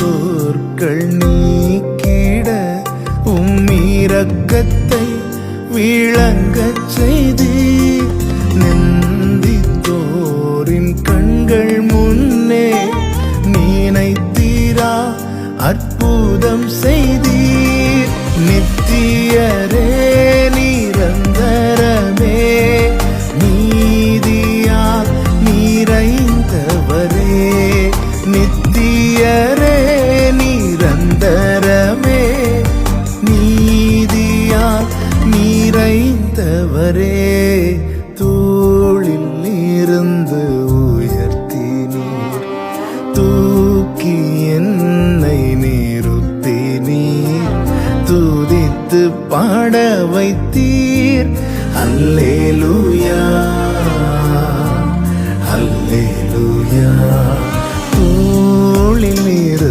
சொற்கள் நீக்கிட இரக்கத்தை விளங்கச் செய்தீர். நிந்தித்தோரின் கண்கள் முன்னே நினைத்தீரா அற்புதம் செய்தீர். நித்தியரே நிரந்தரமே நீதியால் நிறைந்தவரே. நித்தியரே நிரந்தரமே நீதியால் நிறைந்தவரே. தோளில் இருந்து உயர்த்தினீர், தூக்கி என்னை நிறுத்தினீர், துதித்து பாட வைத்தீர். அல்லே